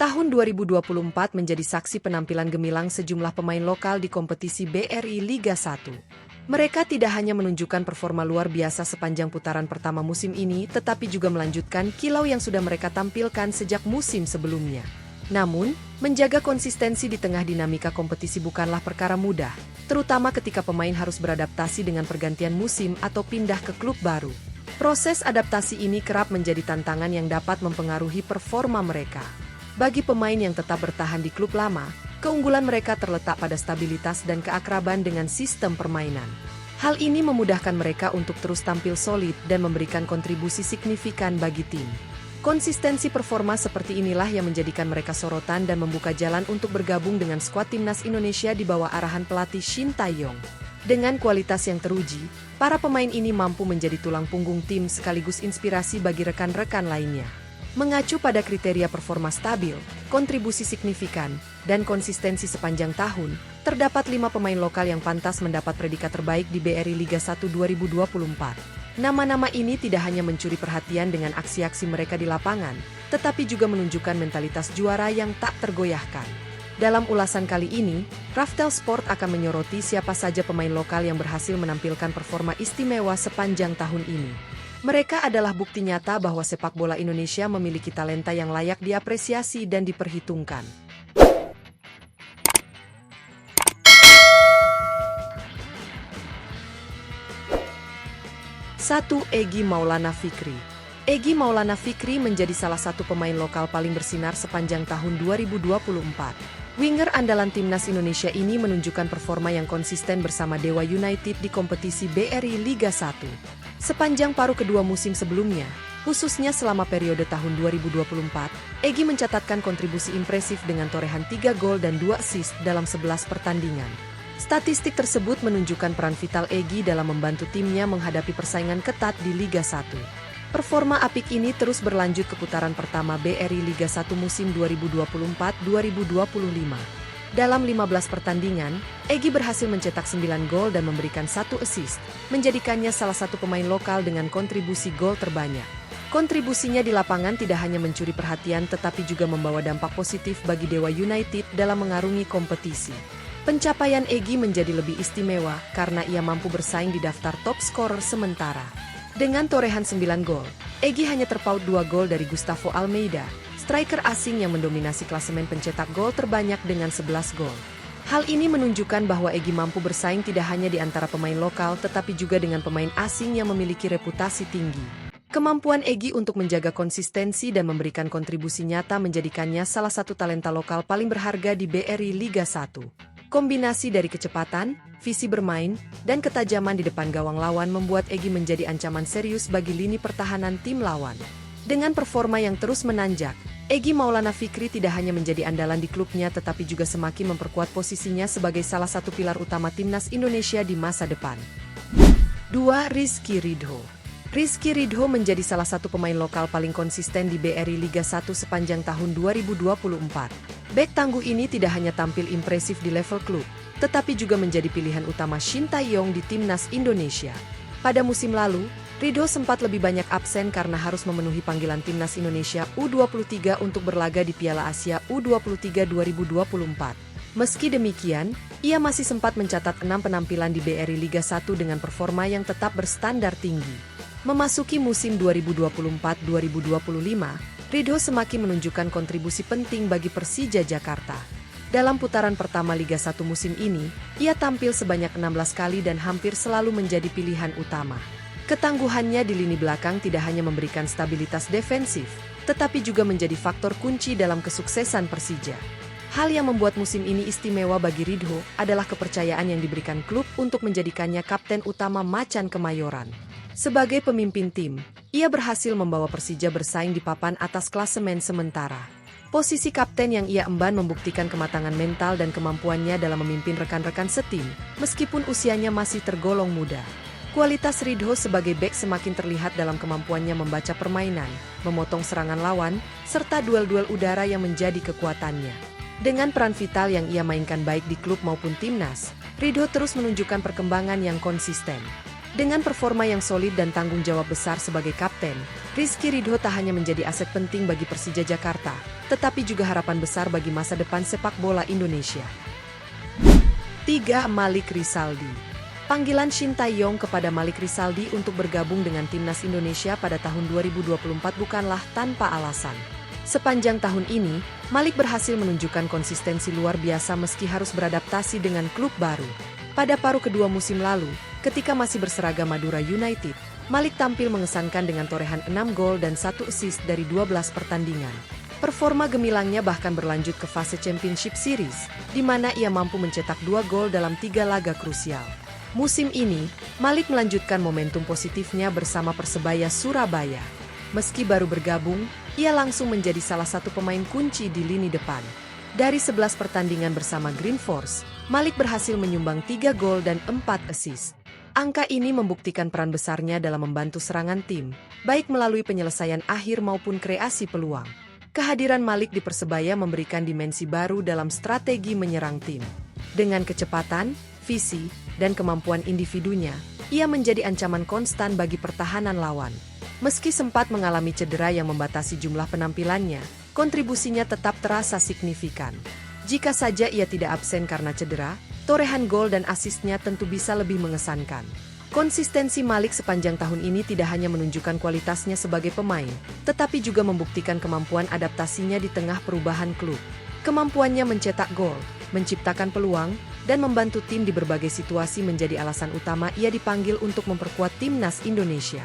Tahun 2024 menjadi saksi penampilan gemilang sejumlah pemain lokal di kompetisi BRI Liga 1. Mereka tidak hanya menunjukkan performa luar biasa sepanjang putaran pertama musim ini, tetapi juga melanjutkan kilau yang sudah mereka tampilkan sejak musim sebelumnya. Namun, menjaga konsistensi di tengah dinamika kompetisi bukanlah perkara mudah, terutama ketika pemain harus beradaptasi dengan pergantian musim atau pindah ke klub baru. Proses adaptasi ini kerap menjadi tantangan yang dapat mempengaruhi performa mereka. Bagi pemain yang tetap bertahan di klub lama, keunggulan mereka terletak pada stabilitas dan keakraban dengan sistem permainan. Hal ini memudahkan mereka untuk terus tampil solid dan memberikan kontribusi signifikan bagi tim. Konsistensi performa seperti inilah yang menjadikan mereka sorotan dan membuka jalan untuk bergabung dengan skuad timnas Indonesia di bawah arahan pelatih Shin Tae-yong. Dengan kualitas yang teruji, para pemain ini mampu menjadi tulang punggung tim sekaligus inspirasi bagi rekan-rekan lainnya. Mengacu pada kriteria performa stabil, kontribusi signifikan, dan konsistensi sepanjang tahun, terdapat 5 pemain lokal yang pantas mendapat predikat terbaik di BRI Liga 1 2024. Nama-nama ini tidak hanya mencuri perhatian dengan aksi-aksi mereka di lapangan, tetapi juga menunjukkan mentalitas juara yang tak tergoyahkan. Dalam ulasan kali ini, Raftel Sport akan menyoroti siapa saja pemain lokal yang berhasil menampilkan performa istimewa sepanjang tahun ini. Mereka adalah bukti nyata bahwa sepak bola Indonesia memiliki talenta yang layak diapresiasi dan diperhitungkan. 1. Egy Maulana Fikri. Egy Maulana Fikri menjadi salah satu pemain lokal paling bersinar sepanjang tahun 2024. Winger andalan timnas Indonesia ini menunjukkan performa yang konsisten bersama Dewa United di kompetisi BRI Liga 1. Sepanjang paruh kedua musim sebelumnya, khususnya selama periode tahun 2024, Egy mencatatkan kontribusi impresif dengan torehan 3 gol dan 2 assist dalam 11 pertandingan. Statistik tersebut menunjukkan peran vital Egy dalam membantu timnya menghadapi persaingan ketat di Liga 1. Performa apik ini terus berlanjut ke putaran pertama BRI Liga 1 musim 2024-2025. Dalam 15 pertandingan, Egy berhasil mencetak 9 gol dan memberikan 1 assist, menjadikannya salah satu pemain lokal dengan kontribusi gol terbanyak. Kontribusinya di lapangan tidak hanya mencuri perhatian tetapi juga membawa dampak positif bagi Dewa United dalam mengarungi kompetisi. Pencapaian Egy menjadi lebih istimewa karena ia mampu bersaing di daftar top scorer sementara. Dengan torehan 9 gol, Egy hanya terpaut 2 gol dari Gustavo Almeida, striker asing yang mendominasi klasemen pencetak gol terbanyak dengan 11 gol. Hal ini menunjukkan bahwa Egy mampu bersaing tidak hanya di antara pemain lokal tetapi juga dengan pemain asing yang memiliki reputasi tinggi. Kemampuan Egy untuk menjaga konsistensi dan memberikan kontribusi nyata menjadikannya salah satu talenta lokal paling berharga di BRI Liga 1. Kombinasi dari kecepatan, visi bermain, dan ketajaman di depan gawang lawan membuat Egy menjadi ancaman serius bagi lini pertahanan tim lawan. Dengan performa yang terus menanjak, Egy Maulana Fikri tidak hanya menjadi andalan di klubnya tetapi juga semakin memperkuat posisinya sebagai salah satu pilar utama timnas Indonesia di masa depan. 2. Rizky Ridho. Rizky Ridho menjadi salah satu pemain lokal paling konsisten di BRI Liga 1 sepanjang tahun 2024. Bek tangguh ini tidak hanya tampil impresif di level klub, tetapi juga menjadi pilihan utama Shin Tae-yong di timnas Indonesia. Pada musim lalu, Ridho sempat lebih banyak absen karena harus memenuhi panggilan timnas Indonesia U23 untuk berlaga di Piala Asia U23 2024. Meski demikian, ia masih sempat mencatat 6 penampilan di BRI Liga 1 dengan performa yang tetap berstandar tinggi. Memasuki musim 2024-2025, Ridho semakin menunjukkan kontribusi penting bagi Persija Jakarta. Dalam putaran pertama Liga 1 musim ini, ia tampil sebanyak 16 kali dan hampir selalu menjadi pilihan utama. Ketangguhannya di lini belakang tidak hanya memberikan stabilitas defensif, tetapi juga menjadi faktor kunci dalam kesuksesan Persija. Hal yang membuat musim ini istimewa bagi Ridho adalah kepercayaan yang diberikan klub untuk menjadikannya kapten utama Macan Kemayoran. Sebagai pemimpin tim, ia berhasil membawa Persija bersaing di papan atas klasemen sementara. Posisi kapten yang ia emban membuktikan kematangan mental dan kemampuannya dalam memimpin rekan-rekan setim, meskipun usianya masih tergolong muda. Kualitas Ridho sebagai bek semakin terlihat dalam kemampuannya membaca permainan, memotong serangan lawan, serta duel-duel udara yang menjadi kekuatannya. Dengan peran vital yang ia mainkan baik di klub maupun timnas, Ridho terus menunjukkan perkembangan yang konsisten. Dengan performa yang solid dan tanggung jawab besar sebagai kapten, Rizky Ridho tak hanya menjadi aset penting bagi Persija Jakarta, tetapi juga harapan besar bagi masa depan sepak bola Indonesia. 3. Malik Rizaldi. Panggilan Shin Tae-yong kepada Malik Rizaldi untuk bergabung dengan timnas Indonesia pada tahun 2024 bukanlah tanpa alasan. Sepanjang tahun ini, Malik berhasil menunjukkan konsistensi luar biasa meski harus beradaptasi dengan klub baru. Pada paruh kedua musim lalu, ketika masih berseragam Madura United, Malik tampil mengesankan dengan torehan 6 gol dan 1 assist dari 12 pertandingan. Performa gemilangnya bahkan berlanjut ke fase Championship Series, di mana ia mampu mencetak 2 gol dalam 3 laga krusial. Musim ini, Malik melanjutkan momentum positifnya bersama Persebaya Surabaya. Meski baru bergabung, ia langsung menjadi salah satu pemain kunci di lini depan. Dari 11 pertandingan bersama Green Force, Malik berhasil menyumbang 3 gol dan 4 assist. Angka ini membuktikan peran besarnya dalam membantu serangan tim, baik melalui penyelesaian akhir maupun kreasi peluang. Kehadiran Malik di Persebaya memberikan dimensi baru dalam strategi menyerang tim. Dengan kecepatan, visi, dan kemampuan individunya, ia menjadi ancaman konstan bagi pertahanan lawan. Meski sempat mengalami cedera yang membatasi jumlah penampilannya, kontribusinya tetap terasa signifikan. Jika saja ia tidak absen karena cedera, torehan gol dan asisnya tentu bisa lebih mengesankan. Konsistensi Malik sepanjang tahun ini tidak hanya menunjukkan kualitasnya sebagai pemain, tetapi juga membuktikan kemampuan adaptasinya di tengah perubahan klub. Kemampuannya mencetak gol, menciptakan peluang, dan membantu tim di berbagai situasi menjadi alasan utama ia dipanggil untuk memperkuat timnas Indonesia.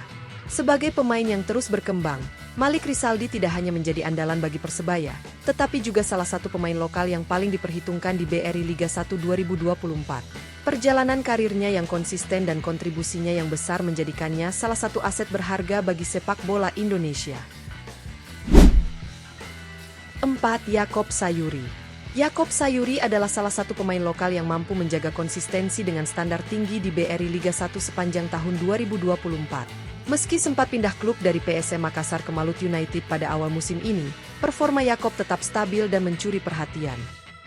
Sebagai pemain yang terus berkembang, Malik Rizaldi tidak hanya menjadi andalan bagi Persebaya, tetapi juga salah satu pemain lokal yang paling diperhitungkan di BRI Liga 1 2024. Perjalanan karirnya yang konsisten dan kontribusinya yang besar menjadikannya salah satu aset berharga bagi sepak bola Indonesia. 4. Yaakob Sayuri. Yaakob Sayuri adalah salah satu pemain lokal yang mampu menjaga konsistensi dengan standar tinggi di BRI Liga 1 sepanjang tahun 2024. Meski sempat pindah klub dari PSM Makassar ke Malut United pada awal musim ini, performa Yaakob tetap stabil dan mencuri perhatian.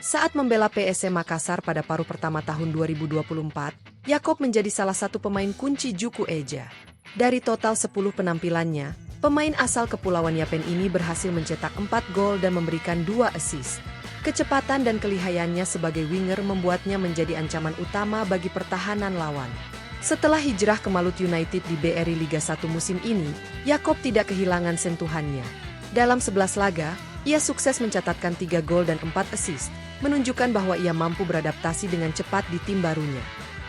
Saat membela PSM Makassar pada paruh pertama tahun 2024, Yaakob menjadi salah satu pemain kunci Juku Eja. Dari total 10 penampilannya, pemain asal Kepulauan Yapen ini berhasil mencetak 4 gol dan memberikan 2 assist. Kecepatan dan kelihayannya sebagai winger membuatnya menjadi ancaman utama bagi pertahanan lawan. Setelah hijrah ke Malut United di BRI Liga 1 musim ini, Yaakob tidak kehilangan sentuhannya. Dalam 11 laga, ia sukses mencatatkan 3 gol dan 4 assist, menunjukkan bahwa ia mampu beradaptasi dengan cepat di tim barunya.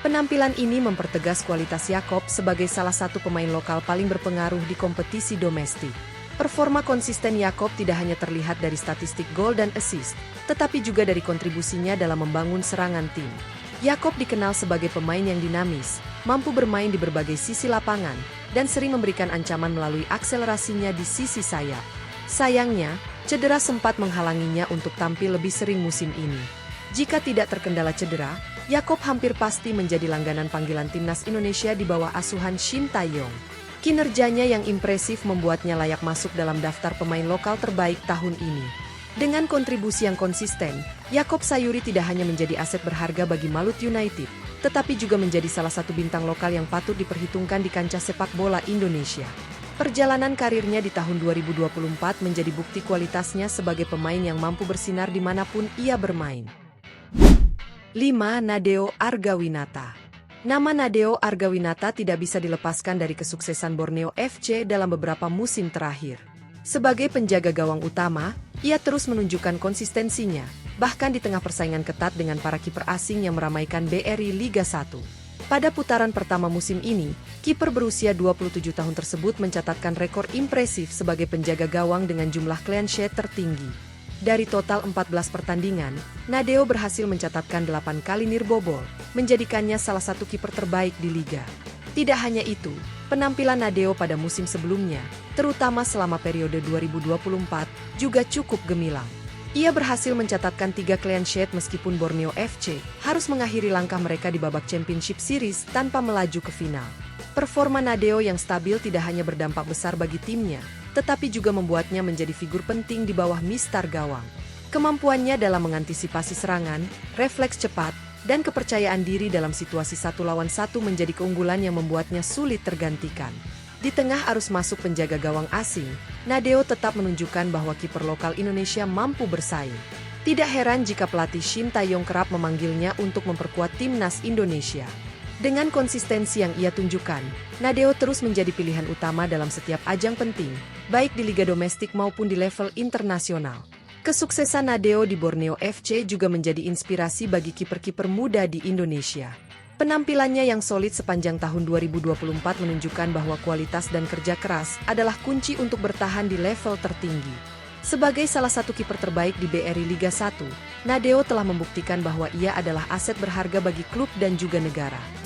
Penampilan ini mempertegas kualitas Yaakob sebagai salah satu pemain lokal paling berpengaruh di kompetisi domestik. Performa konsisten Yaakob tidak hanya terlihat dari statistik gol dan assist, tetapi juga dari kontribusinya dalam membangun serangan tim. Yaakob dikenal sebagai pemain yang dinamis, mampu bermain di berbagai sisi lapangan, dan sering memberikan ancaman melalui akselerasinya di sisi sayap. Sayangnya, cedera sempat menghalanginya untuk tampil lebih sering musim ini. Jika tidak terkendala cedera, Yaakob hampir pasti menjadi langganan panggilan timnas Indonesia di bawah asuhan Shin Tae-yong. Kinerjanya yang impresif membuatnya layak masuk dalam daftar pemain lokal terbaik tahun ini. Dengan kontribusi yang konsisten, Yaakob Sayuri tidak hanya menjadi aset berharga bagi Malut United, tetapi juga menjadi salah satu bintang lokal yang patut diperhitungkan di kancah sepak bola Indonesia. Perjalanan karirnya di tahun 2024 menjadi bukti kualitasnya sebagai pemain yang mampu bersinar dimanapun ia bermain. 5. Nadeo Argawinata. Nama Nadeo Argawinata tidak bisa dilepaskan dari kesuksesan Borneo FC dalam beberapa musim terakhir. Sebagai penjaga gawang utama, ia terus menunjukkan konsistensinya, bahkan di tengah persaingan ketat dengan para kiper asing yang meramaikan BRI Liga 1. Pada putaran pertama musim ini, kiper berusia 27 tahun tersebut mencatatkan rekor impresif sebagai penjaga gawang dengan jumlah clean sheet tertinggi. Dari total 14 pertandingan, Nadeo berhasil mencatatkan 8 kali nirbobol, menjadikannya salah satu kiper terbaik di liga. Tidak hanya itu, penampilan Nadeo pada musim sebelumnya, terutama selama periode 2024, juga cukup gemilang. Ia berhasil mencatatkan 3 clean sheet meskipun Borneo FC harus mengakhiri langkah mereka di babak Championship Series tanpa melaju ke final. Performa Nadeo yang stabil tidak hanya berdampak besar bagi timnya, tetapi juga membuatnya menjadi figur penting di bawah mistar gawang. Kemampuannya dalam mengantisipasi serangan, refleks cepat, dan kepercayaan diri dalam situasi 1 lawan 1 menjadi keunggulan yang membuatnya sulit tergantikan. Di tengah arus masuk penjaga gawang asing, Nadeo tetap menunjukkan bahwa kiper lokal Indonesia mampu bersaing. Tidak heran jika pelatih Shin Tae-yong kerap memanggilnya untuk memperkuat timnas Indonesia. Dengan konsistensi yang ia tunjukkan, Nadeo terus menjadi pilihan utama dalam setiap ajang penting, baik di liga domestik maupun di level internasional. Kesuksesan Nadeo di Borneo FC juga menjadi inspirasi bagi kiper-kiper muda di Indonesia. Penampilannya yang solid sepanjang tahun 2024 menunjukkan bahwa kualitas dan kerja keras adalah kunci untuk bertahan di level tertinggi. Sebagai salah satu kiper terbaik di BRI Liga 1, Nadeo telah membuktikan bahwa ia adalah aset berharga bagi klub dan juga negara.